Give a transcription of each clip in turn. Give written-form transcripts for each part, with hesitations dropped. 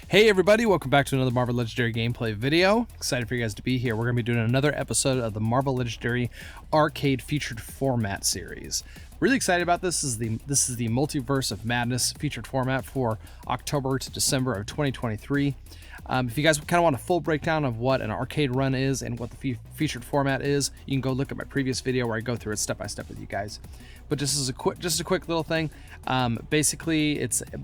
Hey everybody, welcome back to another Marvel Legendary gameplay video. Excited for you guys to be here. We're going to be doing another episode of the Marvel Legendary Arcade Featured Format series. Really excited about this. This is the Multiverse of Madness featured format for October to December of 2023. If you guys kind of want a full breakdown of what an arcade run is and what the featured format is, you can go look at my previous video where I go through it step by step with you guys. But just a quick little thing. Basically it's a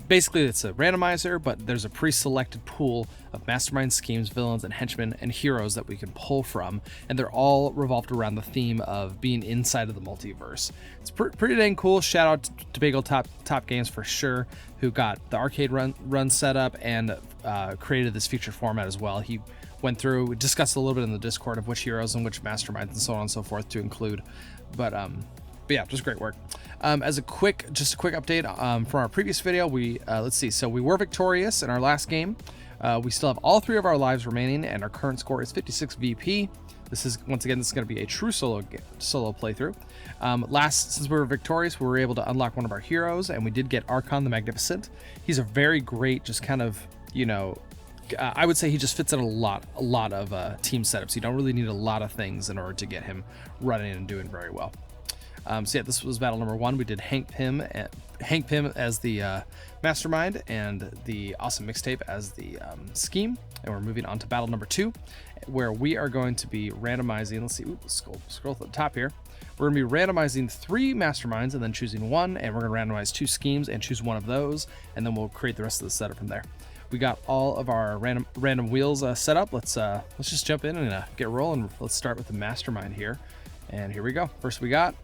randomizer, but there's a pre-selected pool of mastermind schemes, villains, and henchmen and heroes that we can pull from, and they're all revolved around the theme of being inside of the multiverse. It's pretty dang cool. Shout out to Big Ol' Top Games for sure, who got the arcade run set up and created this feature format as well. He went through, we discussed a little bit in the Discord of which heroes and which masterminds and so on and so forth to include. But yeah, just great work. As a quick update from our previous video, let's see. So we were victorious in our last game. We still have all 3 of our lives remaining, and our current score is 56 VP. This is going to be a true solo playthrough. Since we were victorious, we were able to unlock one of our heroes, and we did get Archon the Magnificent. He's a very great, just kind of, I would say he just fits in a lot of team setups. You don't really need a lot of things in order to get him running and doing very well. So yeah, this was battle number 1. We did Hank Pym as the Mastermind and the Awesome Mixtape as the Scheme. And we're moving on to battle number 2, where we are going to be randomizing. Let's see, scroll to the top here. We're going to be randomizing 3 Masterminds and then choosing one, and we're going to randomize 2 Schemes and choose one of those, and then we'll create the rest of the setup from there. We got all of our random wheels set up. Let's just jump in and get rolling. Let's start with the Mastermind here, and here we go. First we got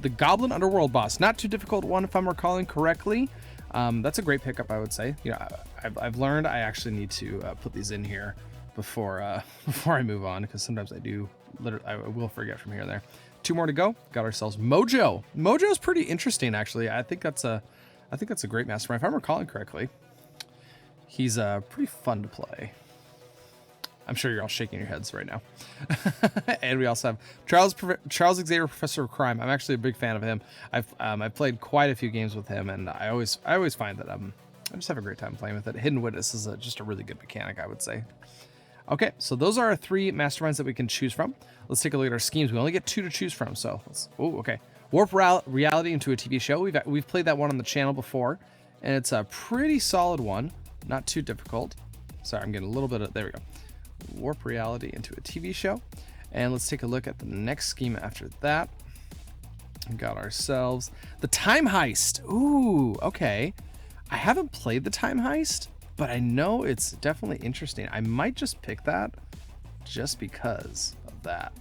the Goblin Underworld boss. Not too difficult one if I'm recalling correctly. That's a great pickup, I would say. I've learned I actually need to put these in here before I move on, because sometimes I will forget from here and there. 2 more to go. Got ourselves Mojo. Mojo's pretty interesting, actually. I think that's a great mastermind if I'm recalling correctly. He's pretty fun to play. I'm sure you're all shaking your heads right now. And we also have Charles Xavier, Professor of Crime. I'm actually a big fan of him. I've played quite a few games with him, and I always find that I just have a great time playing with it. Hidden Witness is just a really good mechanic, I would say. Okay, so those are our 3 masterminds that we can choose from. Let's take a look at our schemes. We only get 2 to choose from, so okay. Warp reality into a TV show. We've played that one on the channel before, and it's a pretty solid one. Not too difficult. Sorry, I'm getting a little bit of, there we go. Warp reality into a TV show. And let's take a look at the next scheme after that. We got ourselves the Time Heist. Ooh, okay. I haven't played the Time Heist, but I know it's definitely interesting. I might just pick that just because of that.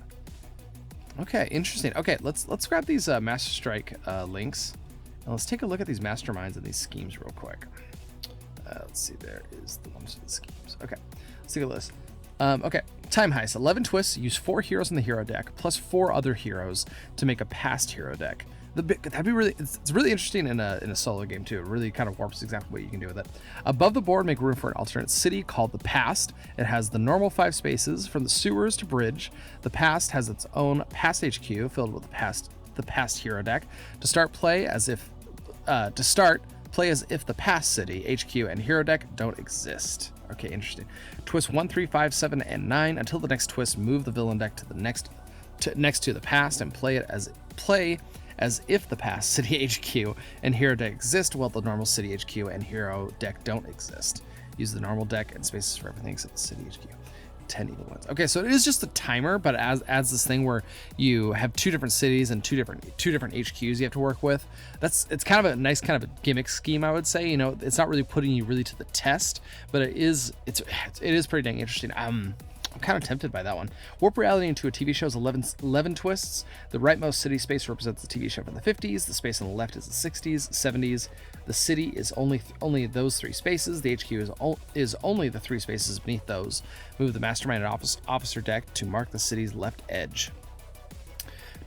Okay, interesting. Okay, let's grab these Master Strike links, and let's take a look at these masterminds and these schemes real quick. Let's see, there is the ones for the schemes. Okay, let's take a list. Okay, Time Heist. 11 twists. Use 4 heroes in the hero deck plus 4 other heroes to make a past hero deck. That'd be really. It's really interesting in a solo game too. It really kind of warps exactly what you can do with it. Above the board, make room for an alternate city called the Past. It has the normal 5 spaces from the sewers to bridge. The Past has its own Past HQ filled with the Past hero deck. To start, play as if the Past city, HQ, and hero deck don't exist. Okay, interesting. Twist 1, 3, 5, 7, and 9. Until the next twist, move the villain deck to the next to the Past and play as if the Past city HQ and hero deck exist, while the normal city HQ and hero deck don't exist. Use the normal deck and spaces for everything except the city HQ. 10 equal ones. Okay, so it is just a timer, but adds this thing where you have 2 different cities and two different HQs you have to work with. It's kind of a nice kind of a gimmick scheme, I would say. It's not really putting you really to the test, but it is pretty dang interesting. I'm kind of tempted by that one. Warp reality into a TV show is 11 twists. The rightmost city space represents the TV show from the 50s. The space on the left is the 60s, 70s. The city is only those 3 spaces. The HQ is only the 3 spaces beneath those. Move the Mastermind and Officer deck to mark the city's left edge.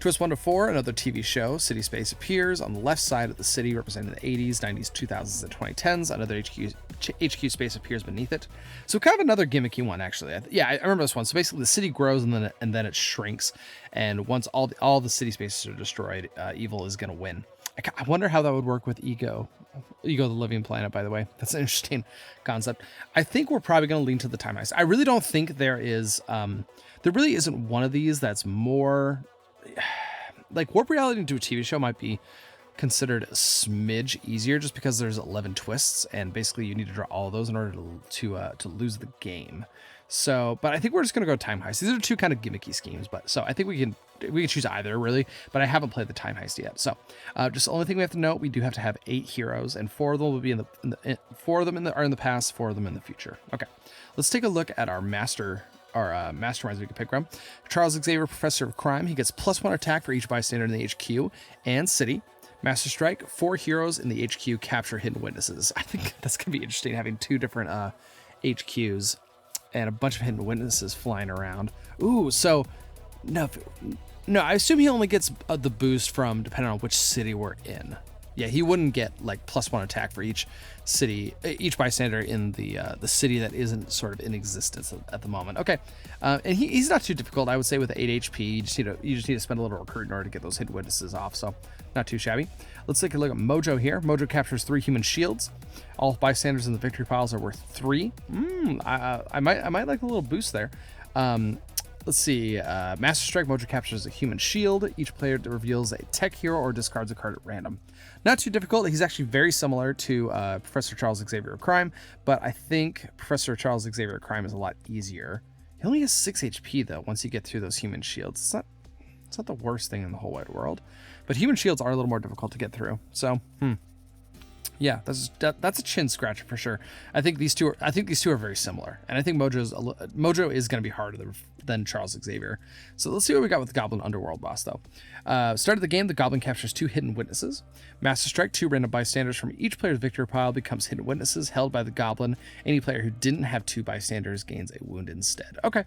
Twist 1 to 4, another TV show. City space appears on the left side of the city, representing the 80s, 90s, 2000s, and 2010s. Another HQ space appears beneath it. So kind of another gimmicky one, actually. I remember this one. So basically, the city grows and then it shrinks. And once all the city spaces are destroyed, evil is going to win. I wonder how that would work with Ego Ego of the Living Planet, by the way. That's an interesting concept. I think we're probably going to lean to the time heist. I really don't think there is, there really isn't one of these that's more, like Warp Reality into a TV show might be considered a smidge easier just because there's 11 twists and basically you need to draw all of those in order to lose the game. So, but I think we're just gonna go time heist. These are two kind of gimmicky schemes, but so I think we can choose either really, but I haven't played the time heist yet. So, just the only thing we have to note, we do have to have 8 heroes, and 4 of them will be in the 4 of them are in the past, 4 of them in the future. Okay, let's take a look at our masterminds we can pick from. Charles Xavier, Professor of Crime. He gets +1 attack for each bystander in the HQ and city. Master Strike, 4 heroes in the HQ capture hidden witnesses. I think that's gonna be interesting having 2 different HQs and a bunch of hidden witnesses flying around. Ooh, so no, I assume he only gets the boost from depending on which city we're in. Yeah, he wouldn't get like +1 attack for each city, each bystander in the city that isn't sort of in existence at the moment. Okay, and he's not too difficult, I would say. With 8 HP, you just need to spend a little recruit in order to get those hidden witnesses off. So not too shabby. Let's take a look at Mojo here. Mojo captures 3 human shields. All bystanders in the victory piles are worth 3. I might like a little boost there. Let's see. Master Strike, Mojo captures a human shield. Each player reveals a tech hero or discards a card at random. Not too difficult. He's actually very similar to Professor Charles Xavier of Crime, but I think Professor Charles Xavier of Crime is a lot easier. He only has 6 HP though. Once you get through those human shields, it's not the worst thing in the whole wide world, but human shields are a little more difficult to get through. So, yeah, that's a chin scratcher for sure. I think these two are very similar, and I think Mojo is going to be harder than Charles Xavier. So let's see what we got with the Goblin Underworld boss though. Start of the game, the Goblin captures 2 hidden witnesses. Master Strike, 2 random bystanders from each player's victory pile becomes hidden witnesses held by the Goblin. Any player who didn't have 2 bystanders gains a wound instead. Okay.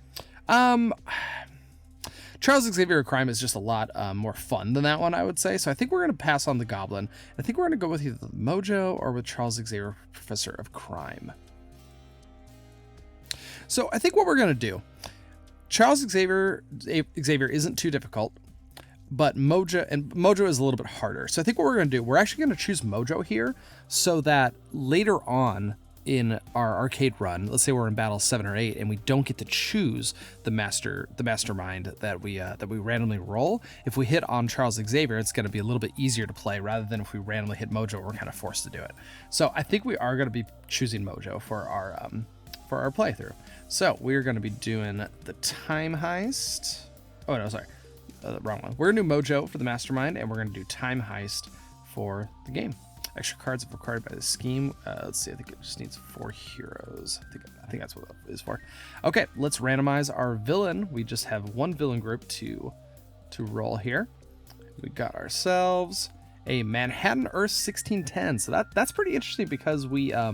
Charles Xavier of Crime is just a lot more fun than that one, I would say. So I think we're going to pass on the Goblin. I think we're going to go with either the Mojo or with Charles Xavier, Professor of Crime. So I think what we're going to do, Charles Xavier isn't too difficult, but Mojo is a little bit harder. So I think what we're going to do, we're actually going to choose Mojo here so that later on in our arcade run, let's say we're in battle 7 or 8 and we don't get to choose the mastermind that we randomly roll. If we hit on Charles Xavier, it's going to be a little bit easier to play rather than if we randomly hit Mojo, we're kind of forced to do it. So I think we are going to be choosing Mojo for our playthrough. So we're going to be doing the time heist. Oh no, sorry, wrong one. We're going to do Mojo for the mastermind, and we're going to do time heist for the game. Extra cards if required by the scheme. Let's see, I think it just needs 4 heroes. I think that's what it is for. Okay, let's randomize our villain. We just have 1 villain group to roll here. We got ourselves a Manhattan Earth 1610. So that's pretty interesting because we I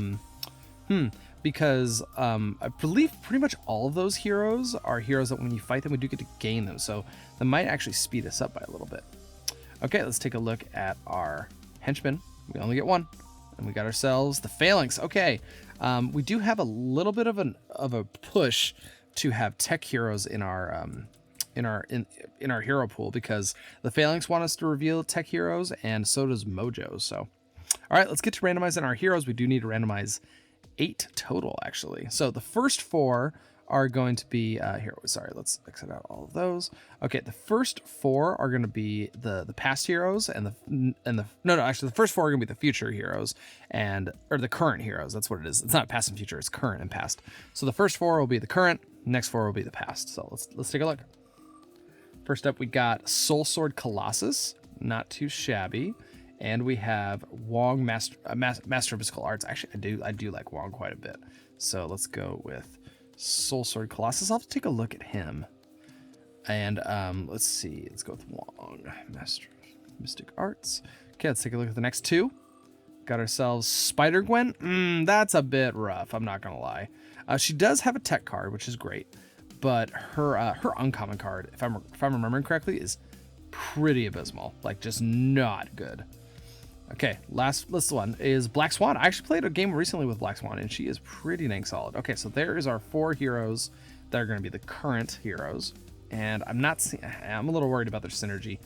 believe pretty much all of those heroes are heroes that when you fight them, we do get to gain them. So that might actually speed us up by a little bit. Okay, let's take a look at our henchmen. We only get 1, and we got ourselves the Phalanx. Okay, we do have a little bit of a push to have tech heroes in our hero pool because the Phalanx want us to reveal tech heroes, and so does Mojo. So, all right, let's get to randomizing our heroes. We do need to randomize 8 total, actually. So the first 4 are going to be here. Sorry, let's exit out all of those. Okay, the first 4 are going to be the past heroes, and actually the first 4 are going to be the future heroes or the current heroes. That's what it is. It's not past and future. It's current and past. So the first 4 will be the current. Next 4 will be the past. So let's take a look. First up, we got Soulsword Colossus. Not too shabby. And we have Wong, Master of Physical Arts. Actually, I do like Wong quite a bit. So let's go with Soulsword Colossus. I'll have to take a look at him. And let's see. Let's go with Wong, Master of Mystic Arts. Okay, let's take a look at the next 2. Got ourselves Spider-Gwen. That's a bit rough, I'm not gonna lie. She does have a tech card, which is great, but her uncommon card, if I'm remembering correctly, is pretty abysmal. Like, just not good. Okay, last one is Black Swan. I actually played a game recently with Black Swan, and she is pretty dang solid. Okay, so there is our 4 heroes that are going to be the current heroes, and I'm a little worried about their synergy.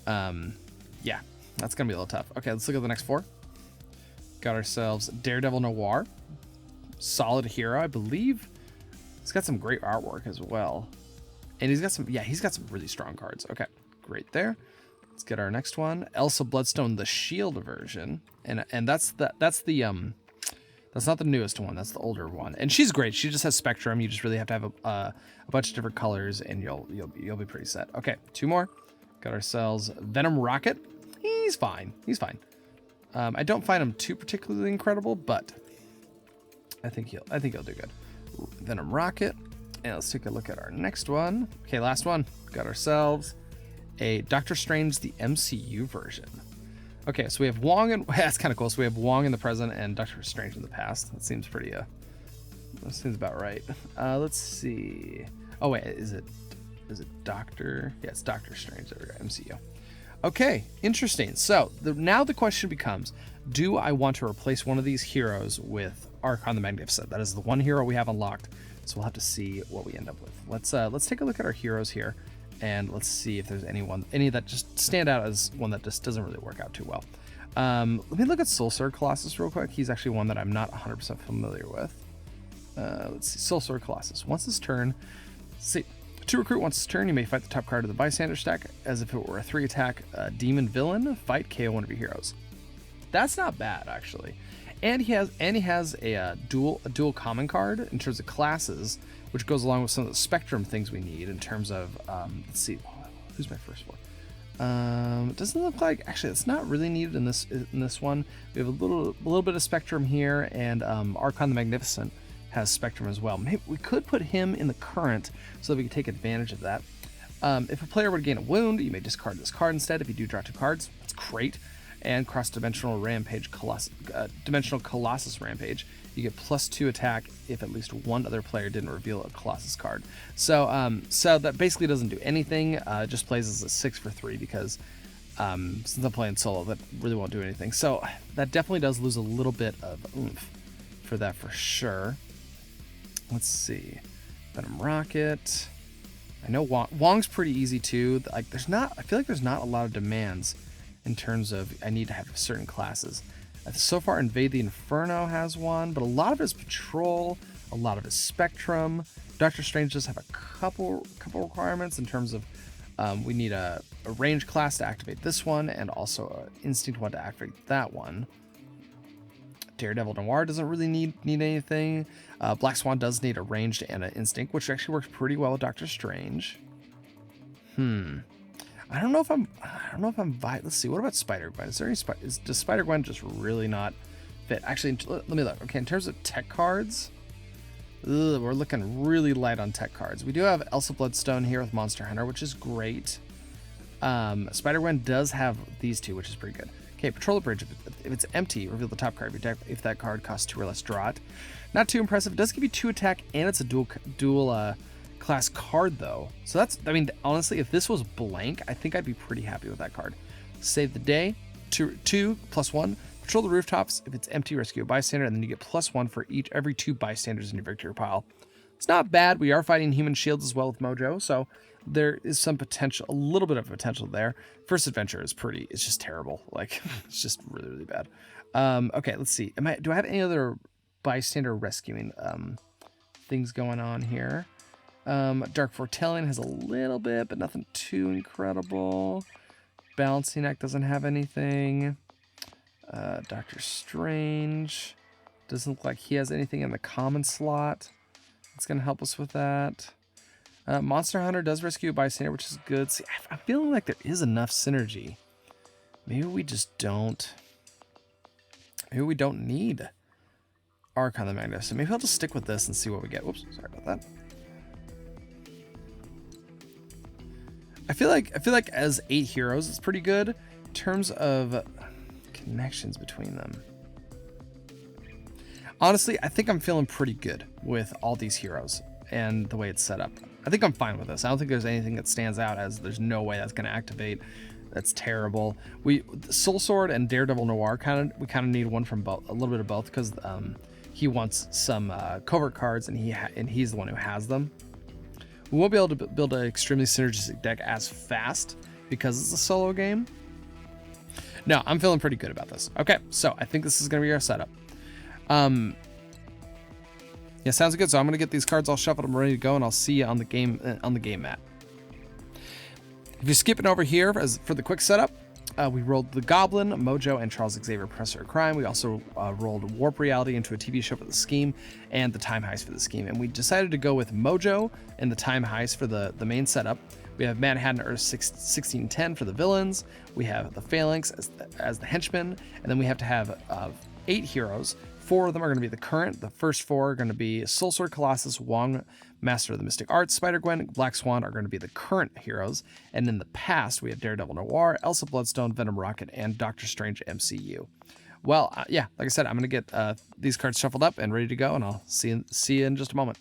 Yeah, that's going to be a little tough. Okay, let's look at the next 4. Got ourselves Daredevil Noir. Solid hero, I believe. He's got some great artwork as well. And he's got some really strong cards. Okay, great there. Let's get our next one. Elsa Bloodstone, the shield version. And that's not the newest one, that's the older one. And she's great. She just has Spectrum. You just really have to have a bunch of different colors and you'll be pretty set. Okay, 2 more. Got ourselves Venom Rocket. He's fine. I don't find him too particularly incredible, but I think he'll do good. Venom Rocket. And let's take a look at our next one. Okay, last one. Got ourselves a Doctor Strange, the MCU version. Okay, so we have Wong, and that's kind of cool. So we have Wong in the present and Doctor Strange in the past. That seems pretty, that seems about right. Let's see. Oh wait, is it Doctor? Yeah, it's Doctor Strange. There we go, MCU. Okay, interesting. So now the question becomes, do I want to replace one of these heroes with Archon the Magnificent? That is the one hero we have unlocked. So we'll have to see what we end up with. Let's take a look at our heroes here, and let's see if there's any that just stand out as one that just doesn't really work out too well. Let me look at Soulsword Colossus real quick. He's actually one that I'm not 100% familiar with. Let's see, Soulsword Colossus. Once this turn, see, to recruit once this turn, you may fight the top card of the bystander stack as if it were a 3-attack demon villain. Fight, KO one of your heroes. That's not bad actually. And he has a dual common card in terms of classes, which goes along with some of the Spectrum things we need in terms of, let's see, who's my first one? It doesn't look like, actually, it's not really needed in this one. We have a little bit of Spectrum here, and Archon the Magnificent has Spectrum as well. Maybe we could put him in the current so that we can take advantage of that. If a player were to gain a wound, you may discard this card instead. If you do draw 2 cards, that's great. And cross-dimensional rampage, dimensional Colossus rampage. You get +2 attack if at least one other player didn't reveal a Colossus card. So that basically doesn't do anything. Just plays as a 6 for 3 because since I'm playing solo, that really won't do anything. So that definitely does lose a little bit of oomph for that for sure. Let's see, Venom Rocket. I know Wong's pretty easy too. Like I feel like there's not a lot of demands in terms of I need to have certain classes. So far, Invade the Inferno has one, but a lot of it is Patrol, a lot of it is Spectrum. Doctor Strange does have a couple requirements in terms of we need a range class to activate this one, and also an Instinct one to activate that one. Daredevil Noir doesn't really need anything. Black Swan does need a ranged and an Instinct, which actually works pretty well with Doctor Strange. I don't know if I'm let's see, what about Spider-Gwen? Does Spider-Gwen just really not fit? Actually, let me look. Okay, in terms of tech cards, we're looking really light on tech cards. We do have Elsa Bloodstone here with Monster Hunter, which is great. Spider-Gwen does have these two, which is pretty good. Okay, Patrol the Bridge. If it's empty, reveal the top card of your deck. If that card costs 2 or less, draw it. Not too impressive. It does give you 2 attack, and it's a dual class card though. So that's, I mean, honestly, if this was blank, I think I'd be pretty happy with that card. Save the Day, 2+1. Patrol the Rooftops. If it's empty, rescue a bystander, and then you get +1 for every 2 bystanders in your victory pile. It's not bad. We are fighting human shields as well with Mojo, so there is some potential, a little bit of potential there. First Adventure is it's just terrible. Like, it's just really, really bad. Okay, let's see. Do I have any other bystander rescuing things going on here? Dark Foretelling has a little bit, but nothing too incredible. Balancing Act doesn't have anything. Doctor Strange doesn't look like he has anything in the common slot. It's going to help us with that. Monster Hunter does rescue a bystander, which is good. See, I'm feeling like there is enough synergy. Maybe we just don't. Maybe we don't need Archon the Magnificent. Maybe I'll just stick with this and see what we get. Whoops, sorry about that. I feel like as 8 heroes, it's pretty good in terms of connections between them. Honestly, I think I'm feeling pretty good with all these heroes and the way it's set up. I think I'm fine with this. I don't think there's anything that stands out as there's no way that's going to activate. That's terrible. Soulsword and Daredevil Noir we kind of need one from both, a little bit of both, because he wants some covert cards, and he's the one who has them. We won't be able to build an extremely synergistic deck as fast because it's a solo game. No, I'm feeling pretty good about this. Okay, so I think this is going to be our setup. Yeah, sounds good. So I'm going to get these cards all shuffled and ready to go, and I'll see you on the game mat. If you're skipping over here for the quick setup, we rolled the Goblin, Mojo, and Charles Xavier, Professor of Crime. We also rolled Warp Reality into a TV show for the scheme, and the Time Heist for the scheme. And we decided to go with Mojo and the Time Heist for the main setup. We have Manhattan Earth 1610 for the villains. We have the Phalanx as the henchmen, and then we have to have 8 heroes. 4 of them are going to be the current. The first 4 are going to be Soulsword, Colossus, Wong, Master of the Mystic Arts, Spider-Gwen, Black Swan are going to be the current heroes. And in the past, we have Daredevil, Noir, Elsa, Bloodstone, Venom, Rocket, and Doctor Strange MCU. Well, yeah, like I said, I'm going to get these cards shuffled up and ready to go, and I'll see you in just a moment.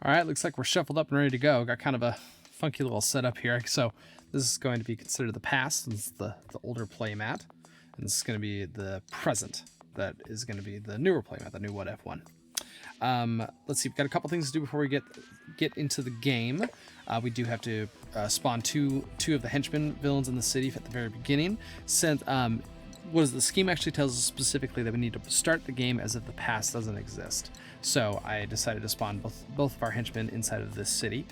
All right, looks like we're shuffled up and ready to go. Got kind of a funky little setup here. So this is going to be considered the past. This is the older play mat. And this is going to be the present. That is going to be the newer playmat, the new What If one. Let's see, we've got a couple things to do before we get into the game. We do have to spawn two of the henchmen villains in the city at the very beginning. Since the scheme actually tells us specifically that we need to start the game as if the past doesn't exist. So I decided to spawn both of our henchmen inside of this city.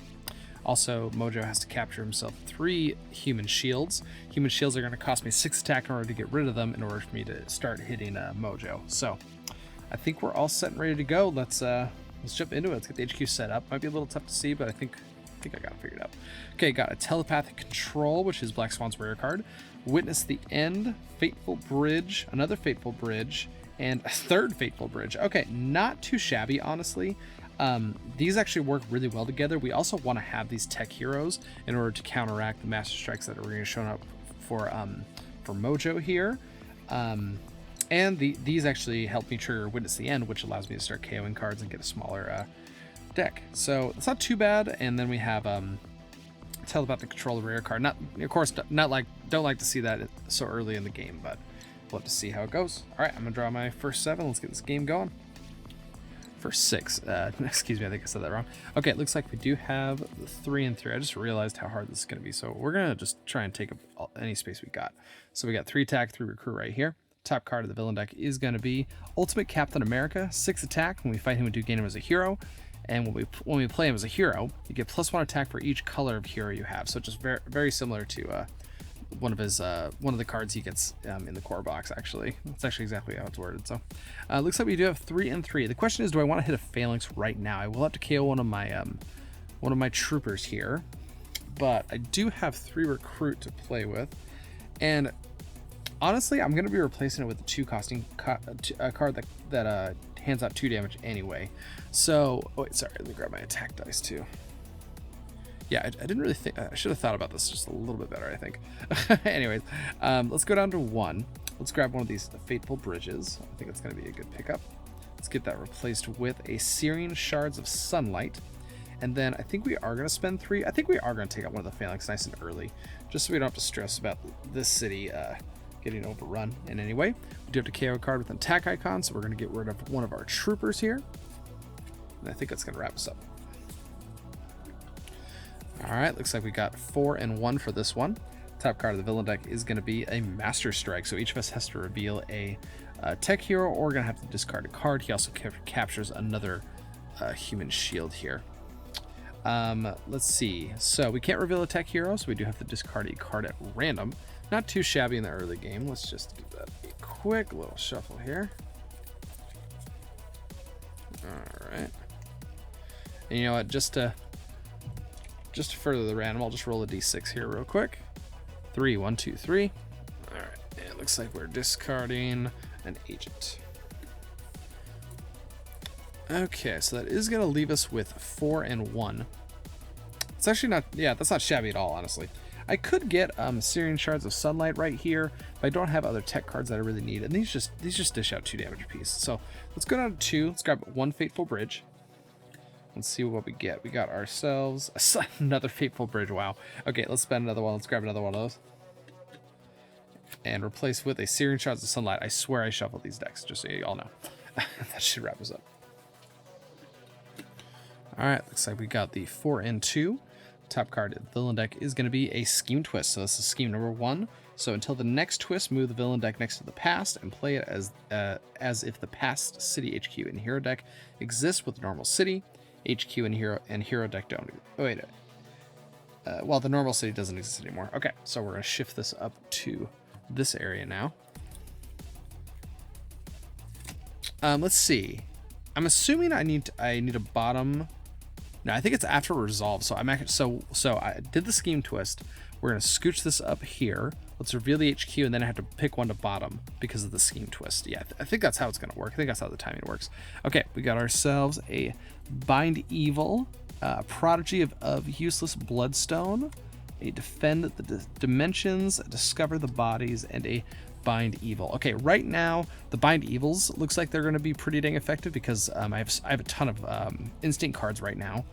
Also, Mojo has to capture himself 3 human shields. Human shields are going to cost me 6 attack in order to get rid of them in order for me to start hitting Mojo. So I think we're all set and ready to go. Let's jump into it. Let's get the HQ set up. Might be a little tough to see, but I think I got it figured out. Okay, got a telepathic control, which is Black Swan's rare card. Witness the End, Fateful Bridge, another Fateful Bridge, and a 3rd Fateful Bridge. Okay, not too shabby, honestly. These actually work really well together. We also want to have these tech heroes in order to counteract the master strikes that are going to show up for Mojo here. And these actually help me trigger Witness the End, which allows me to start KOing cards and get a smaller deck. So it's not too bad. And then we have telepathic control rare card. Not, of course, don't like to see that so early in the game, but we'll have to see how it goes. All right, I'm gonna draw my first 7. Let's get this game going. First 6. Excuse me, I think I said that wrong. Okay, it looks like we do have the 3 and 3. I just realized how hard this is going to be, so we're going to just try and take up any space we got. So we got 3 attack, 3 recruit right here. Top card of the villain deck is going to be Ultimate Captain America, 6 attack. When we fight him, we do gain him as a hero. And when we play him as a hero, you get +1 attack for each color of hero you have. So just very, very similar to one of the cards he gets in the core box. Actually, that's actually exactly how it's worded. So looks like we do have 3 and 3. The question is, do I want to hit a Phalanx right now? I will have to KO one of my troopers here, but I do have 3 recruit to play with, and honestly, I'm going to be replacing it with a 2 costing card that hands out 2 damage anyway. So wait, sorry, let me grab my attack dice too. Yeah, I didn't really think, I should have thought about this just a little bit better, I think. Anyways, let's go down to 1. Let's grab one of these Fateful Bridges. I think it's going to be a good pickup. Let's get that replaced with a Searing Shards of Sunlight. And then I think we are going to spend 3. I think we are going to take out one of the Phalanx nice and early, just so we don't have to stress about this city getting overrun in any way. We do have to KO a card with an attack icon, so we're going to get rid of one of our troopers here. And I think that's going to wrap us up. All right, looks like we got 4 and 1 for this one. Top card of the villain deck is going to be a Master Strike, so each of us has to reveal a tech hero, or we're going to have to discard a card. He also captures another human shield here. Let's see. So we can't reveal a tech hero, so we do have to discard a card at random. Not too shabby in the early game. Let's just give that a quick little shuffle here. All right. And you know what? Just to further the random, I'll just roll a d6 here real quick. 3, 1, 2, 3. All right. And it looks like we're discarding an agent. Okay, so that is going to leave us with 4 and 1. It's actually not, yeah, that's not shabby at all, honestly. I could get Searing Shards of Sunlight right here, but I don't have other tech cards that I really need, and these just dish out 2 damage apiece. So let's go down to 2. Let's grab 1 Fateful Bridge. Let's see what we get. We got ourselves another Fateful Bridge. Wow. Okay, let's spend another one. Let's grab another one of those. And replace with a Searing Shards of Sunlight. I swear I shuffled these decks, just so you all know. That should wrap us up. All right, looks like we got the 4 and 2. top card of the villain deck is going to be a scheme twist. So this is scheme number 1. So until the next twist, move the villain deck next to the past and play it as if the past city HQ and hero deck exists with the normal city HQ and hero deck don't. Oh wait, well, the normal city doesn't exist anymore. Okay, so we're gonna shift this up to this area now. Let's see. I'm assuming I need a bottom. No, I think it's after resolve. So I'm actually so I did the scheme twist. We're gonna scooch this up here. Let's reveal the HQ, and then I have to pick one to bottom because of the scheme twist. Yeah, I think that's how it's gonna work. I think that's how the timing works. Okay, we got ourselves a Bind Evil, Prodigy of Useless Bloodstone, a Defend the Dimensions, Discover the Bodies, and a Bind Evil. Okay, right now the Bind Evils looks like they're going to be pretty dang effective because I have a ton of instinct cards right now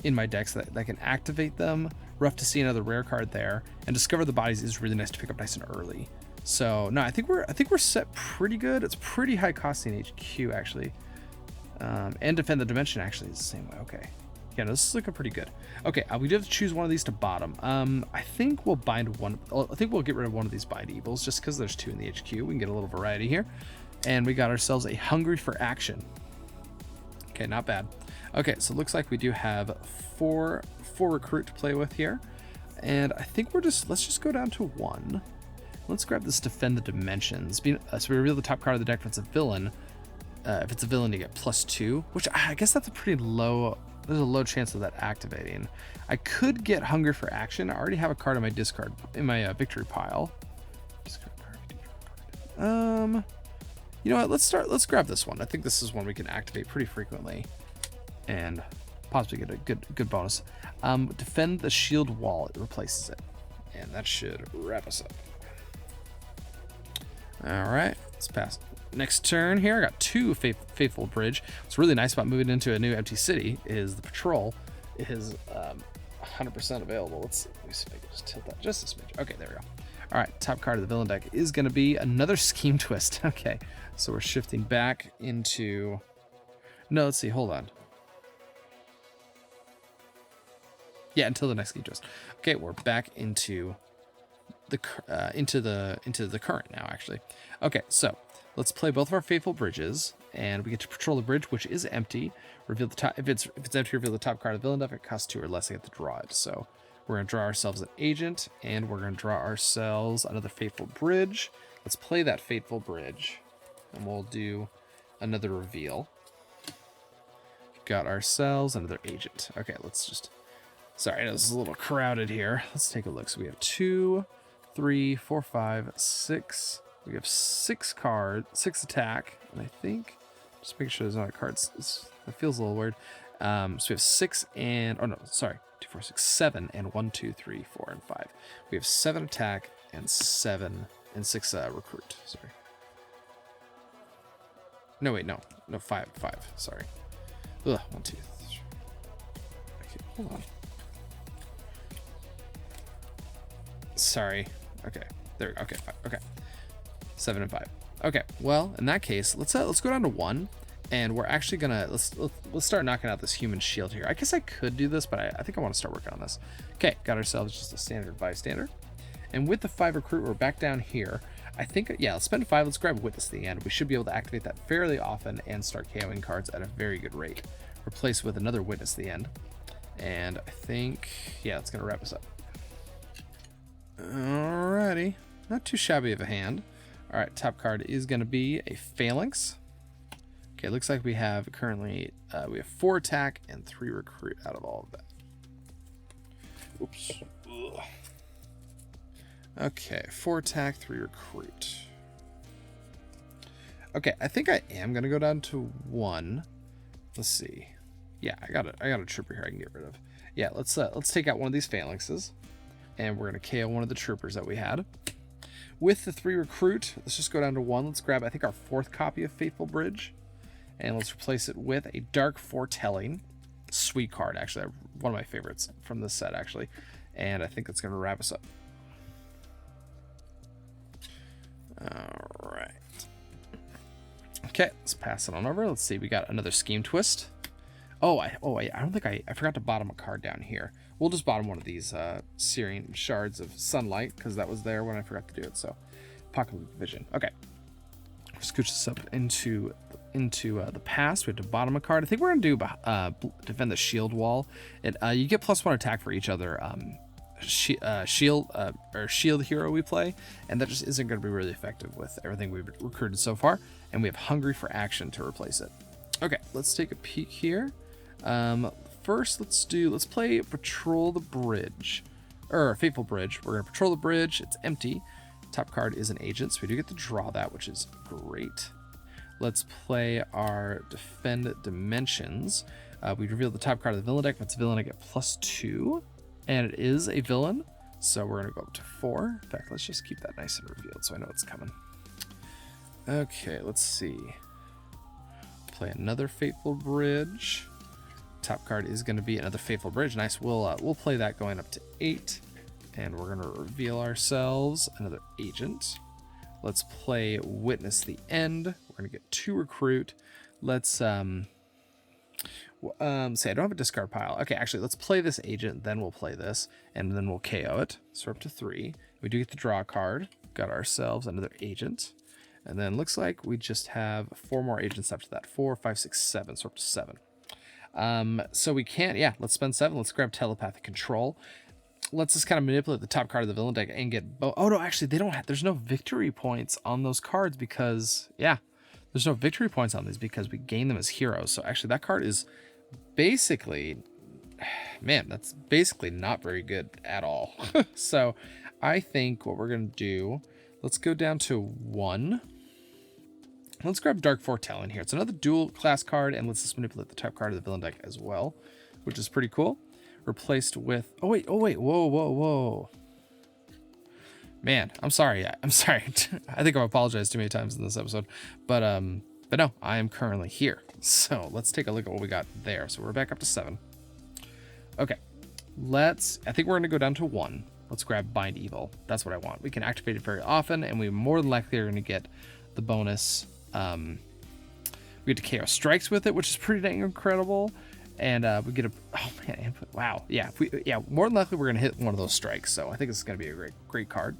in my decks that can activate them. Rough to see another rare card there, and Discover the Bodies is really nice to pick up nice and early. So no, I think we're set pretty good. It's pretty high costing HQ actually, and Defend the Dimension actually is the same way. Okay. Yeah, no, this is looking pretty good. Okay, we do have to choose one of these to bottom. I think we'll bind one. I think we'll get rid of one of these Bind Evils just because there's 2 in the HQ. We can get a little variety here. And we got ourselves a Hungry for Action. Okay, not bad. Okay, so it looks like we do have four recruit to play with here. And I think let's just go down to 1. Let's grab this Defend the Dimensions. So we reveal the top card of the deck if it's a villain. If it's a villain, you get +2, which I guess that's a pretty low. There's a low chance of that activating. I could get Hunger for Action. I already have a card in my discard, in my victory pile. Discard card. You know what? Let's grab this one. I think this is one we can activate pretty frequently, and possibly get a good bonus. Defend the Shield Wall. It replaces it, and that should wrap us up. All right, let's pass. Next turn here, I got 2 Faithful Bridge. What's really nice about moving into a new empty city is the patrol is 100% available. Let me see if I can just tilt that just a smidge. Okay, there we go. All right, top card of the villain deck is going to be another Scheme Twist. Okay, so we're shifting back into. No, let's see. Hold on. Yeah, until the next Scheme Twist. Okay, we're back into the current now. Actually, okay, so. Let's play both of our Faithful Bridges, and we get to patrol the bridge, which is empty. Reveal the top. If it's empty, reveal the top card of the villain deck. If it costs 2 or less, I get to draw it. So we're gonna draw ourselves an agent, and we're gonna draw ourselves another Faithful Bridge. Let's play that Faithful Bridge, and we'll do another reveal. Got ourselves another agent. Okay, let's just. Sorry, this is a little crowded here. Let's take a look. So we have 2, 3, 4, 5, 6. We have 6 cards, 6 attack, and I think, just make sure there's not cards. It feels a little weird. So we have 6 and, oh no, sorry, 2, 4, 6, 7, and 1, 2, 3, 4, and 5. We have 7 attack and 6 recruit. Sorry. No, wait, no, 5. Sorry. Ugh, 1, 2, 3. Okay, hold on. Sorry. Okay, there. Okay, 5. Okay. 7 and 5. Okay, well, in that case, let's go down to 1, and we're actually gonna let's start knocking out this human shield here. I guess I could do this, but I think I want to start working on this. Okay, got ourselves just a standard bystander, and with the 5 recruit, we're back down here. I think, yeah, let's spend 5. Let's grab Witness at the end. We should be able to activate that fairly often and start KOing cards at a very good rate. Replace with another Witness at the end, and I think, yeah, that's gonna wrap us up. Alrighty, not too shabby of a hand. All right, top card is going to be a Phalanx. Okay, looks like we have currently, we have 4 attack and 3 recruit out of all of that. Oops. Ugh. Okay, 4 attack, 3 recruit. Okay, I think I am going to go down to 1. Let's see. Yeah, I got a trooper here I can get rid of. Yeah, let's take out one of these Phalanxes, and we're going to KO one of the troopers that we had. With the 3 recruit, let's just go down to 1. Let's grab, I think, our 4th copy of Faithful Bridge, and let's replace it with a Dark Foretelling. Sweet card, actually. One of my favorites from this set, actually. And I think that's going to wrap us up. All right. Okay, let's pass it on over. Let's see, we got another Scheme Twist. wait, I don't think I forgot to bottom a card down here. We'll just bottom one of these searing shards of sunlight because that was there when I forgot to do it. So pocket vision. Okay. Scooch this up into the past. We have to bottom a card. I think we're gonna do defend the shield wall. You get +1 attack for each other shield hero we play, and that just isn't going to be really effective with everything we've recruited so far. And we have hungry for action to replace it. Okay, let's take a peek here. First, let's play patrol the bridge, or fateful bridge. We're gonna patrol the bridge. It's empty. Top card is an agent, so we do get to draw that, which is great. Let's play our defend dimensions. We reveal the top card of the villain deck. If it's a villain, I get +2, and it is a villain, so we're gonna go up to 4. In fact, let's just keep that nice and revealed so I know it's coming. Okay, let's see. Play another fateful bridge. Top card is going to be another fateful bridge. Nice. We'll play that going up to 8, and we're going to reveal ourselves another agent. Let's play witness the end. We're going to get 2 recruit. Let's say I don't have a discard pile. Okay, actually, let's play this agent, then we'll play this, and then we'll KO it. So we're up to 3. We do get to draw a card. Got ourselves another agent. And then looks like we just have 4 more agents after that. 4, 5, 6, 7. So we're up to 7. So we can't, let's spend 7. Let's grab telepathic control. Let's just kind of manipulate the top card of the villain deck and get oh no, actually they don't have, there's no victory points on those cards because there's no victory points on these because we gain them as heroes. So actually that card is basically, man, that's basically not very good at all. So I think what we're gonna do, let's go down to 1. Let's grab Dark Foretell in here. It's another dual class card, and let's just manipulate the top card of the villain deck as well, which is pretty cool. Replaced with, oh wait, whoa. Man, I'm sorry. I think I've apologized too many times in this episode, but no, I am currently here. So let's take a look at what we got there. So we're back up to 7. Okay, I think we're gonna go down to 1. Let's grab Bind Evil. That's what I want. We can activate it very often, and we more than likely are gonna get the bonus. We get to KO strikes with it, which is pretty dang incredible. And we get input. Wow. More than likely we're gonna hit one of those strikes. So I think this is gonna be a great card.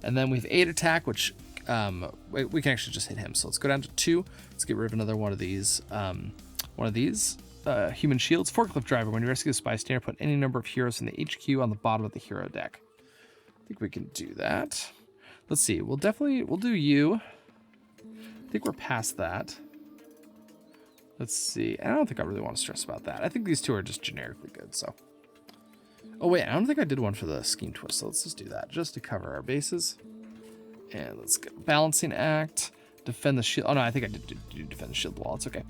And then we have 8 attack, which we can actually just hit him. So let's go down to 2. Let's get rid of another one of these. Human shields. Forklift driver. When you rescue the spy standard, put any number of heroes in the HQ on the bottom of the hero deck. I think we can do that. Let's see. We'll do you. I think we're past that. Let's see. I don't think I really want to stress about that. I think these 2 are just generically good, so. Oh, wait. I don't think I did one for the scheme twist, so let's just do that just to cover our bases. And let's get balancing act. Defend the shield. Oh, no, I think I did defend the shield wall. It's okay.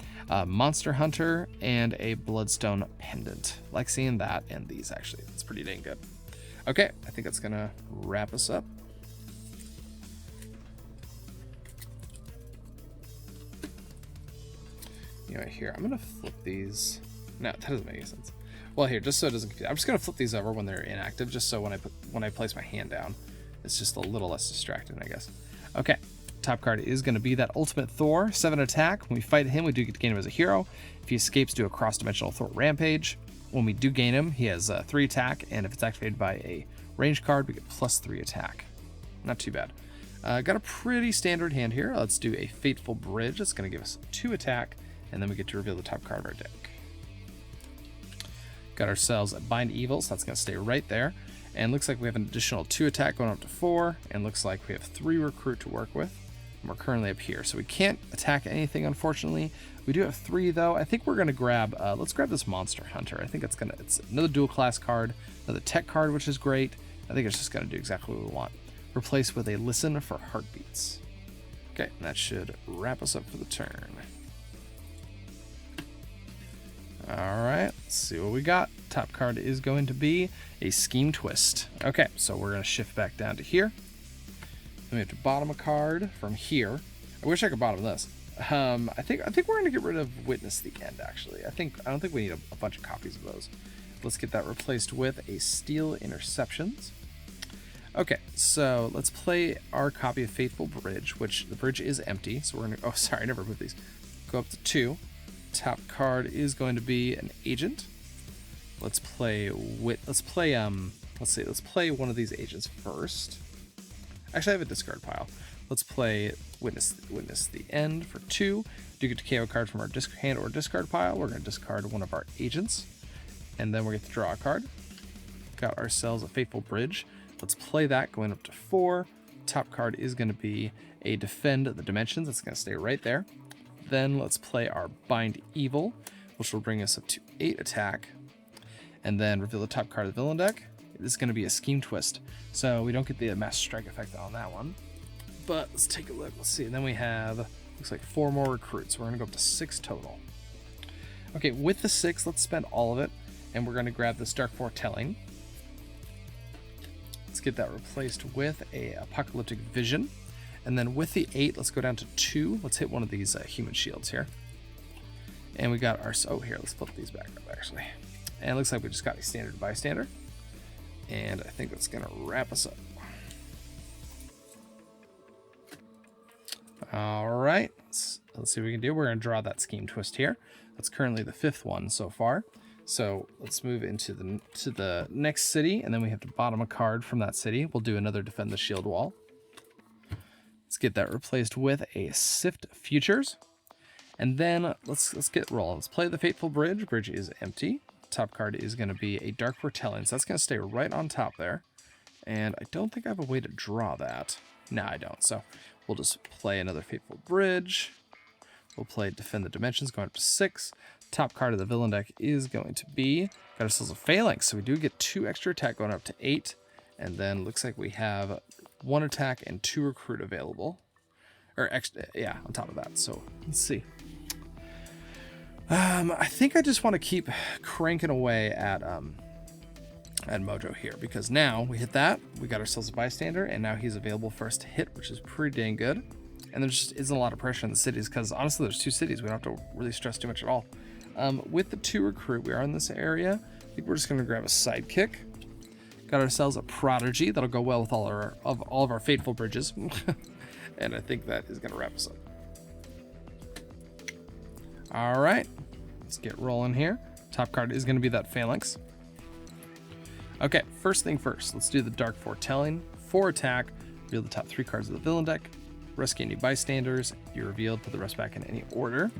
Monster Hunter and a Bloodstone pendant. Like seeing that and these, actually. It's pretty dang good. Okay. I think that's going to wrap us up. Here, I'm going to flip these. No, that doesn't make any sense. Well, here, just so it doesn't confuse. I'm just going to flip these over when they're inactive, just so when I place my hand down, it's just a little less distracting, I guess. Okay, top card is going to be that Ultimate Thor, 7 attack. When we fight him, we do get to gain him as a hero. If he escapes, do a cross-dimensional Thor rampage. When we do gain him, he has 3 attack, and if it's activated by a range card, we get +3 attack. Not too bad. Got a pretty standard hand here. Let's do a Fateful Bridge. That's going to give us 2 attack. And then we get to reveal the top card of our deck. Got ourselves a Bind Evil, so that's going to stay right there. And looks like we have an additional 2 attack going up to 4. And looks like we have 3 recruit to work with. And we're currently up here. So we can't attack anything, unfortunately. We do have 3, though. I think we're going to grab, let's grab this Monster Hunter. I think it's another dual class card, another tech card, which is great. I think it's just going to do exactly what we want. Replace with a Listen for Heartbeats. Okay, and that should wrap us up for the turn. All right, let's see what we got. Top card is going to be a Scheme Twist. Okay, so we're going to shift back down to here. Then we have to bottom a card from here. I wish I could bottom this. I think we're going to get rid of Witness the End, actually. I don't think we need a bunch of copies of those. Let's get that replaced with a Steel Interceptions. Okay, so let's play our copy of Fateful Bridge, which the bridge is empty. So we're going to, oh, sorry, I never moved these. Go up to 2. Top card is going to be an agent. Let's play one of these agents first. Actually, I have a discard pile. Let's play Witness the End for 2. Do get to KO a card from our hand or discard pile. We're going to discard one of our agents, and then we get to draw a card. Got ourselves a Fateful Bridge. Let's play that, going up to 4. Top card is going to be a Defend the Dimensions. That's going to stay right there. Then let's play our Bind Evil, which will bring us up to 8 attack. And then reveal the top card of the villain deck. This is going to be a Scheme Twist, so we don't get the Master Strike effect on that one. But let's take a look. Let's see. And then we have, looks like 4 more recruits. We're going to go up to 6 total. Okay, with the 6, let's spend all of it, and we're going to grab this Dark Foretelling. Let's get that replaced with a Apocalyptic Vision. And then with the 8, let's go down to 2. Let's hit one of these human shields here. And we got our, oh, here, let's flip these back up, actually. And it looks like we just got a Standard Bystander. And I think that's going to wrap us up. All right, let's see what we can do. We're going to draw that Scheme Twist here. That's currently the 5th one so far. So let's move into the next city, and then we have to bottom a card from that city. We'll do another Defend the Shield Wall. Let's get that replaced with a Sift Futures. And then let's get rolling. Let's play the Fateful Bridge. Bridge is empty. Top card is going to be a Dark Foretelling, so that's going to stay right on top there. And I don't think I have a way to draw that. No, I don't. So we'll just play another Fateful Bridge. We'll play Defend the Dimensions, going up to 6. Top card of the villain deck is going to be, got ourselves a Phalanx, so we do get 2 extra attack going up to 8. And then looks like we have 1 attack and 2 recruit available. Or extra, yeah, on top of that. So let's see. I think I just want to keep cranking away at Mojo here, because now we hit that, we got ourselves a bystander, and now he's available for us to hit, which is pretty dang good. And there just isn't a lot of pressure in the cities, because honestly there's 2 cities, we don't have to really stress too much at all. With the 2 recruit, we are in this area. I think we're just going to grab a Sidekick. Got ourselves a Prodigy. That'll go well with all of our Fateful Bridges. And I think that is going to wrap us up. All right, let's get rolling here. Top card is going to be that Phalanx. Okay, first thing first, let's do the Dark Foretelling. 4 attack, reveal the top 3 cards of the villain deck. Rescue any bystanders. You revealed, put the rest back in any order.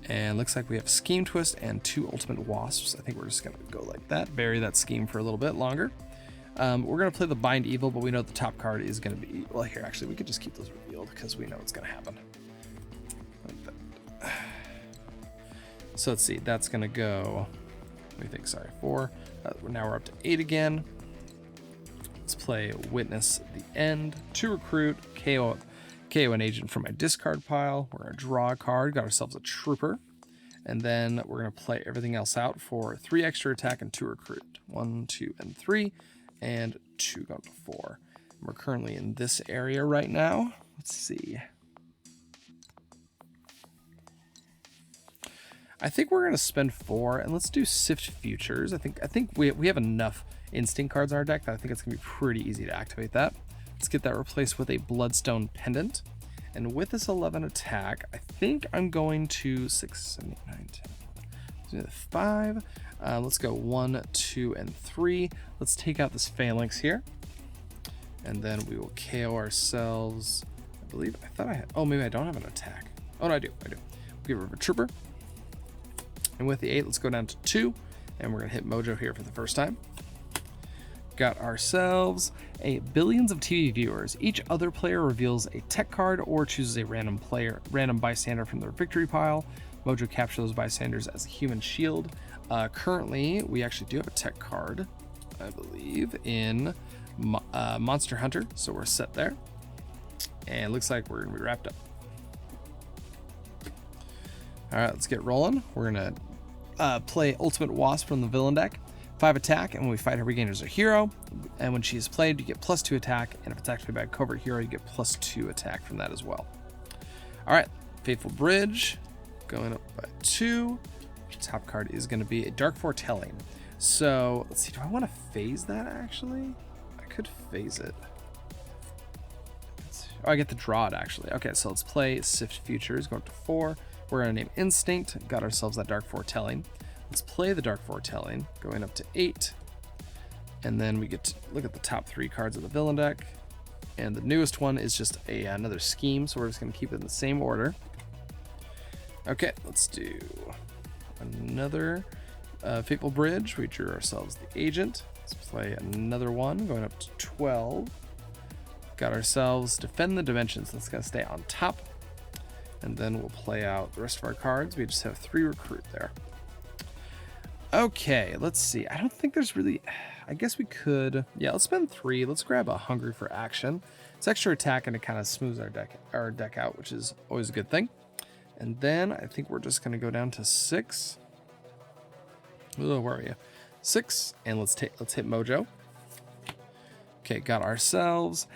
And looks like we have Scheme Twist and 2 Ultimate Wasps. I think we're just going to go like that. Bury that scheme for a little bit longer. We're going to play the Bind Evil, but we know the top card is going to be... Well, here, actually, we could just keep those revealed because we know it's going to happen. Like that. So let's see. That's going to go... Let me think. Sorry. 4. Now we're up to 8 again. Let's play Witness the End. 2 recruit. KO an agent from my discard pile. We're going to draw a card. Got ourselves a Trooper. And then we're going to play everything else out for 3 extra attack and 2 recruit. 1, 2, and 3. And 2 going to 4. We're currently in this area right now. Let's see. I think we're going to spend 4, and let's do Sift Futures. I think we have enough instinct cards in our deck that I think it's going to be pretty easy to activate that. Let's get that replaced with a Bloodstone Pendant. And with this 11 attack, I think I'm going to 6, 7, 8, 9, 10, 5. Let's go 1, 2, and 3. Let's take out this Phalanx here. And then we will KO ourselves. I believe, I thought I had, oh, maybe I don't have an attack. Oh, no, I do. We'll get rid of a Trooper. And with the 8, let's go down to 2. And we're going to hit Mojo here for the first time. Got ourselves a billions of TV viewers. Each other player reveals a tech card or chooses a random bystander from their victory pile. Mojo captures those bystanders as a human shield. Currently, we actually do have a tech card, I believe, in Monster Hunter. So we're set there. And it looks like we're going to be wrapped up. All right, let's get rolling. We're going to play Ultimate Wasp from the villain deck. 5 attack, and when we fight her, we gain as a hero. And when she is played, you get +2 attack. And if it's activated by a covert hero, you get +2 attack from that as well. All right, Fateful Bridge, going up by 2. Top card is going to be a Dark Foretelling. So let's see, do I want to phase that actually? I could phase it. Oh, I get to draw it actually. Okay, so let's play Sift Futures, going up to 4. We're going to name Instinct. Got ourselves that Dark Foretelling. Let's play the Dark Foretelling, going up to 8. And then we get to look at the top 3 cards of the villain deck. And the newest one is just another scheme, so we're just going to keep it in the same order. Okay, let's do another Fateful Bridge. We drew ourselves the Agent. Let's play another one, going up to 12. Got ourselves Defend the Dimensions. That's going to stay on top. And then we'll play out the rest of our cards. We just have 3 Recruit there. Okay, let's see. I don't think there's really... I guess we could... Yeah, let's spend 3. Let's grab a Hungry for Action. It's extra attack and it kind of smooths our deck out, which is always a good thing. And then I think we're just going to go down to 6. Oh, where are you? 6. And let's hit Mojo. Okay, got ourselves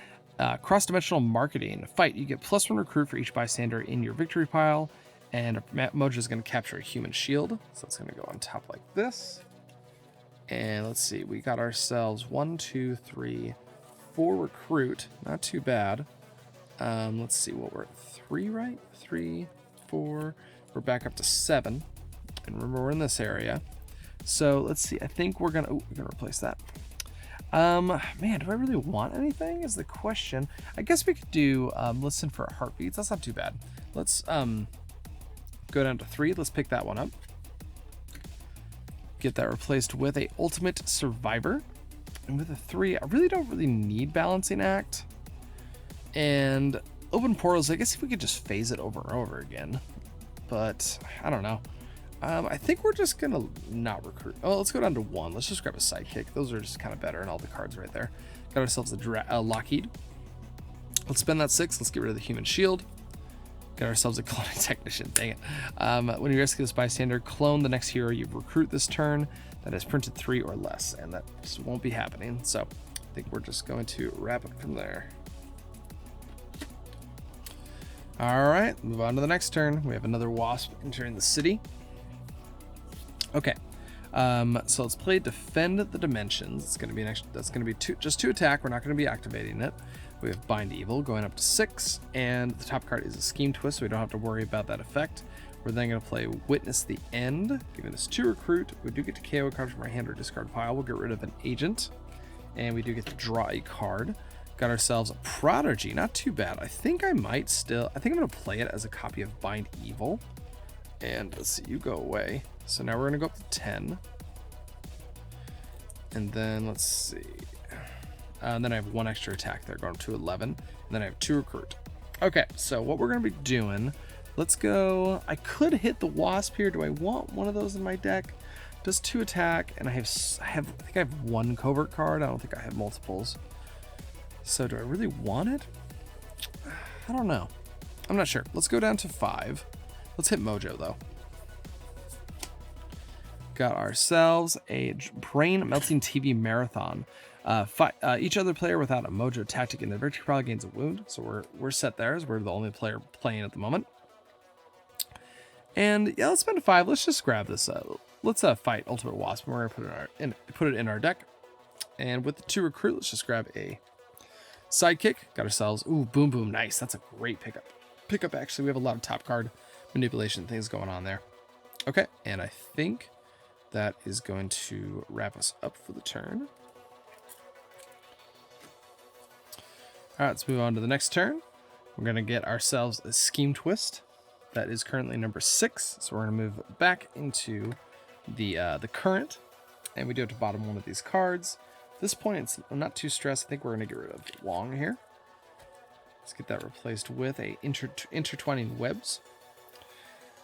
Cross-Dimensional Marketing. Fight. You get +1 recruit for each bystander in your victory pile. And Mojo is going to capture a human shield. So it's going to go on top like this. And let's see. We got ourselves 1, 2, 3, 4 recruit. Not too bad. Let's see what we're at. 3, right? 3, 4. We're back up to 7. And remember, we're in this area. So let's see. I think we're gonna replace that. Man, do I really want anything? Is the question. I guess we could do listen for heartbeats. That's not too bad. Let's go down to 3. Let's pick that one up. Get that replaced with a Ultimate Survivor. And with a 3, I really don't need Balancing Act. And Open Portals, I guess if we could just phase it over and over again. But I don't know. I think we're just going to not recruit. Oh, let's go down to 1. Let's just grab a Sidekick. Those are just kind of better in all the cards right there. Got ourselves a Lockheed. Let's spend that 6. Let's get rid of the Human Shield. Got ourselves a Cloning Technician. Dang it. When you rescue this bystander, clone the next hero you recruit this turn that has printed 3 or less. And that just won't be happening. So I think we're just going to wrap it from there. All right, move on to the next turn. We have another Wasp entering the city. Okay, so let's play Defend the Dimensions. It's going to be that's going to be just 2 attack. We're not going to be activating it. We have Bind Evil going up to 6, and the top card is a Scheme Twist, so we don't have to worry about that effect. We're then going to play Witness the End, giving us 2 recruit. We do get to KO a card from our hand or discard pile. We'll get rid of an Agent, and we do get to draw a card. Got ourselves a Prodigy, not too bad. I think I'm going to play it as a copy of Bind Evil. And let's see, you go away. So now we're going to go up to 10. And then let's see. And then I have 1 extra attack there, going up to 11. And then I have 2 recruit. Okay, so what we're going to be doing, let's go. I could hit the Wasp here. Do I want one of those in my deck? Does 2 attack, and I think I have 1 covert card. I don't think I have multiples. So do I really want it? I don't know. I'm not sure. Let's go down to 5. Let's hit Mojo, though. Got ourselves a Brain Melting TV Marathon. Each other player without a Mojo tactic in the victory pile gains a wound. So we're set there, as we're the only player playing at the moment. And yeah, let's spend 5. Let's just grab this. Let's fight Ultimate Wasp. We're gonna put it in our deck. And with the 2 recruit, let's just grab a Sidekick. Got ourselves, ooh, Boom Boom, nice. That's a great pickup. Actually, we have a lot of top card manipulation things going on there. Okay, and I think that is going to wrap us up for the turn. All right, let's move on to the next turn. We're going to get ourselves a Scheme Twist. That is currently number 6. So we're going to move back into the current. And we do have to bottom one of these cards. At this point, I'm not too stressed. I think we're going to get rid of Wong here. Let's get that replaced with a Intertwining Webs.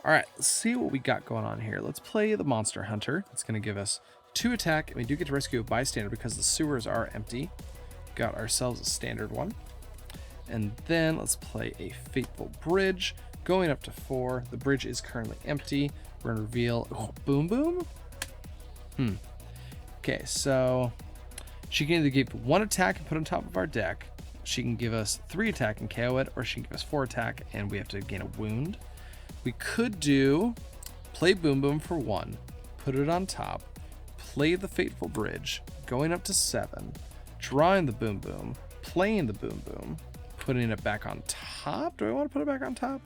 All right, let's see what we got going on here. Let's play the Monster Hunter. It's going to give us 2 attack, and we do get to rescue a bystander because the sewers are empty. Got ourselves a standard one. And then let's play a Fateful Bridge. Going up to 4. The bridge is currently empty. We're going to reveal Boom Boom. Okay, so she can either give 1 attack and put on top of our deck. She can give us 3 attack and KO it, or she can give us 4 attack and we have to gain a wound. We could play Boom Boom for 1, put it on top, play the Fateful Bridge, going up to 7, drawing the Boom Boom, playing the Boom Boom, putting it back on top. Do I want to put it back on top?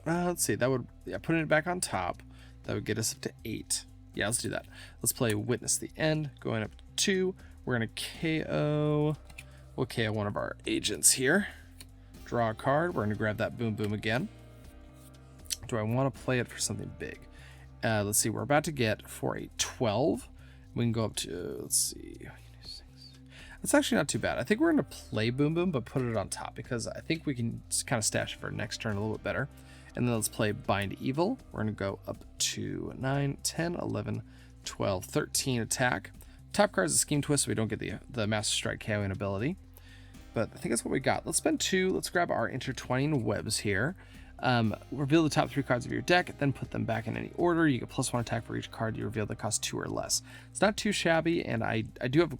let's see, that would, yeah, putting it back on top, that would get us up to 8. Yeah, let's do that. Let's play Witness the End, going up to 2. We're gonna KO, we'll KO one of our agents here. Draw a card, we're gonna grab that Boom Boom again. Do I wanna play it for something big? Let's see, we're about to get for a 12. We can go up to, let's see, that's actually not too bad. I think we're going to play Boom Boom, but put it on top because I think we can kind of stash it for next turn a little bit better. And then let's play Bind Evil. We're going to go up to 9, 10, 11, 12, 13 attack. Top card is a Scheme Twist, so we don't get the Master Strike KOing ability. But I think that's what we got. Let's spend 2. Let's grab our Intertwining Webs here. Reveal the top 3 cards of your deck, then put them back in any order. You get +1 attack for each card you reveal that costs 2 or less. It's not too shabby, and I do have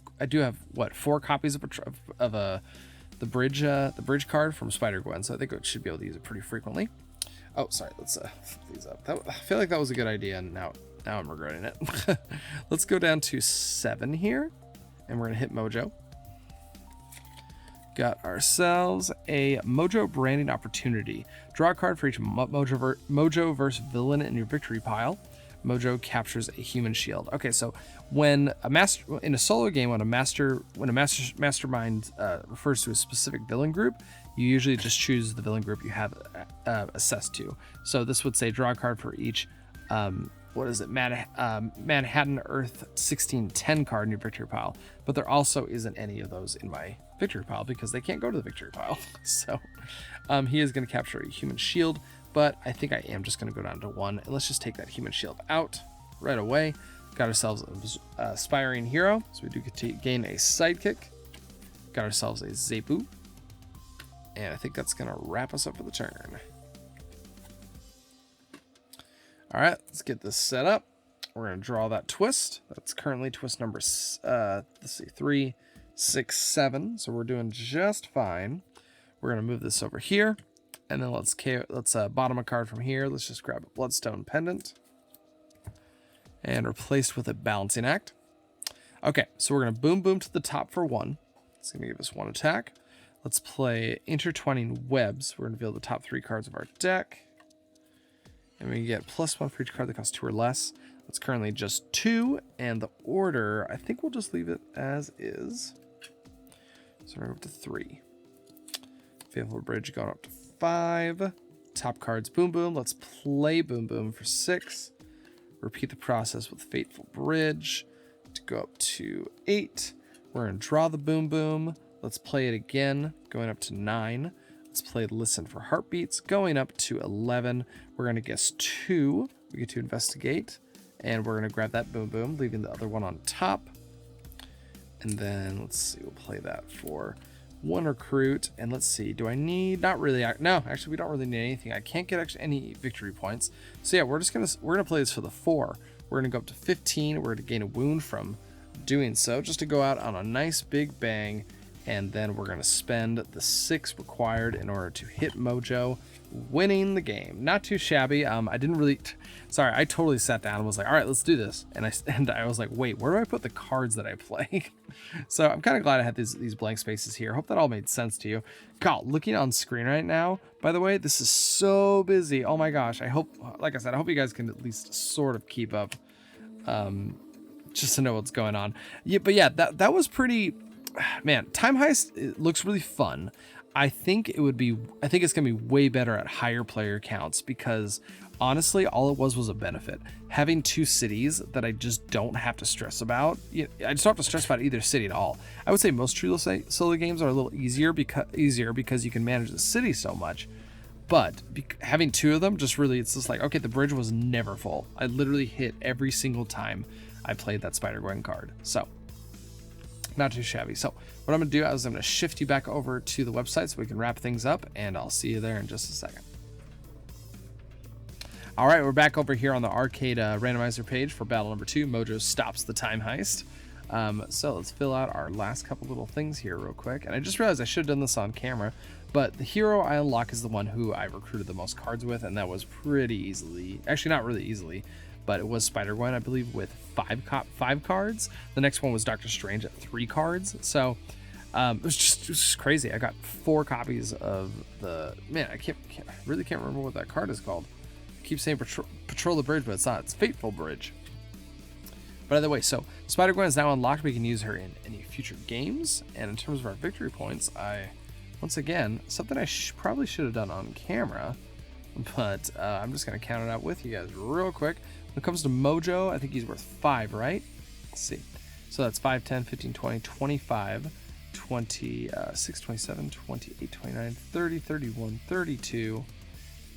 what, 4 copies of the bridge card from Spider-Gwen, so I think I should be able to use it pretty frequently. Oh, sorry, let's flip these up. I feel like that was a good idea, and now I'm regretting it. Let's go down to 7 here, and we're gonna hit Mojo. Got ourselves a Mojo Branding Opportunity. Draw a card for each Mojo versus villain in your victory pile. Mojo captures a human shield. Okay, so when in a solo game, when a mastermind refers to a specific villain group, you usually just choose the villain group you have access to. So this would say draw a card for each what is it, Manhattan Earth 1610 card in your victory pile, but there also isn't any of those in my victory pile because they can't go to the victory pile. So he is going to capture a human shield, but I think I am just going to go down to 1, and let's just take that human shield out right away. Got ourselves a Aspiring Hero, so we do get to gain a sidekick. Got ourselves a Zepu, and I think that's going to wrap us up for the turn. All right, let's get this set up. We're going to draw that twist. That's currently twist number, let's see, 3, 6, 7. So we're doing just fine. We're going to move this over here. And then let's bottom a card from here. Let's just grab a Bloodstone Pendant. And replace with a Balancing Act. Okay, so we're going to Boom Boom to the top for 1. It's going to give us 1 attack. Let's play Intertwining Webs. We're going to reveal the top 3 cards of our deck. And we get +1 for each card that costs 2 or less. It's currently just 2, and the order, I think we'll just leave it as is. So we're going up to 3. Faithful Bridge going up to 5. Top cards Boom Boom. Let's play Boom Boom for 6. Repeat the process with Fateful Bridge to go up to 8. We're going to draw the Boom Boom. Let's play it again, going up to 9. Let's play Listen for Heartbeats, going up to 11. We're going to guess 2. We get to investigate, and we're going to grab that Boom Boom, leaving the other one on top. And then let's see, we'll play that for 1 recruit. And let's see, do I need, not really, no, actually we don't really need anything. I can't get actually any victory points. So yeah, we're gonna play this for the 4. We're gonna go up to 15. We're gonna gain a wound from doing so, just to go out on a nice big bang. And then we're going to spend the 6 required in order to hit Mojo, winning the game. Not too shabby. I didn't really, sorry, I totally sat down and was like, all right, let's do this. And I was like, wait, where do I put the cards that I play? So I'm kind of glad I had these blank spaces here. Hope that all made sense to you. God, looking on screen right now, by the way, this is so busy. Oh my gosh. I hope, like I said, I hope you guys can at least sort of keep up, just to know what's going on. Yeah, but yeah, that was pretty, man, Time Heist, it looks really fun. I think it's gonna be way better at higher player counts because honestly, all it was a benefit. Having 2 cities that I just don't have to stress about. I just don't have to stress about either city at all. I would say most true solo games are a little easier because you can manage the city so much. But having 2 of them it's just like, okay, the bridge was never full. I literally hit every single time I played that Spider-Gwen card. So not too shabby. So what I'm gonna do is I'm gonna shift you back over to the website so we can wrap things up, and I'll see you there in just a second. All right, we're back over here on the arcade randomizer page for battle number 2. Mojo stops the Time Heist. So let's fill out our last couple little things here real quick. And I just realized I should have done this on camera, but the hero I unlock is the one who I recruited the most cards with, and that was pretty easily, actually not really easily, but it was Spider-Gwen, I believe, with 5 cards. The next one was Doctor Strange at 3 cards. So It was just crazy. I got 4 copies of the, man, I really can't remember what that card is called. I keep saying Patrol the Bridge, but it's not. It's Fateful Bridge. But either way, so Spider-Gwen is now unlocked. We can use her in any future games. And in terms of our victory points, once again, something I probably should have done on camera, but I'm just going to count it out with you guys real quick. When it comes to Mojo, I think he's worth 5, right? Let's see. So that's 5, 10, 15, 20, 25, 26, 27, 28, 29, 30, 31, 32,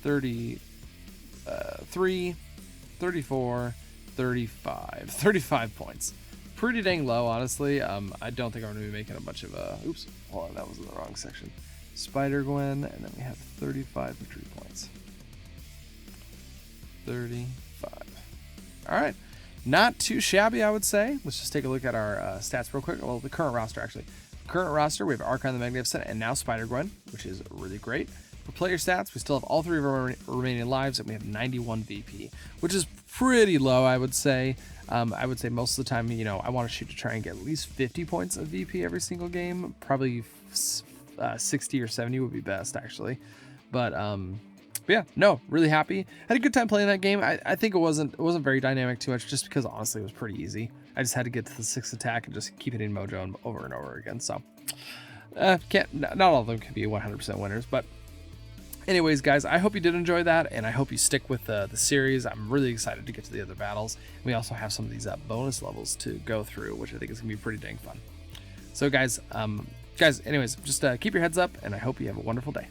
33, 34, 35 points. Pretty dang low, honestly. I don't think I'm going to be making a bunch of oops, hold on, that was in the wrong section. Spider-Gwen, and then we have 35 victory points. 35. All right, not too shabby, I would say. Let's just take a look at our stats real quick. Well, the current roster, actually. Current roster, we have Archon the Magnificent and now Spider-Gwen, which is really great. For player stats, we still have all 3 of our remaining lives, and we have 91 VP, which is pretty low, I would say. I would say most of the time, you know, I want to shoot to try and get at least 50 points of VP every single game. Probably 60 or 70 would be best, actually. But yeah, no, really happy. Had a good time playing that game. I think it wasn't very dynamic too much, just because honestly it was pretty easy. I just had to get to the 6th attack and just keep hitting Mojo over and over again. So not all of them can be 100% winners, but anyways, guys, I hope you did enjoy that, and I hope you stick with the series. I'm really excited to get to the other battles. We also have some of these bonus levels to go through, which I think is gonna be pretty dang fun. So guys, anyways, just keep your heads up, and I hope you have a wonderful day.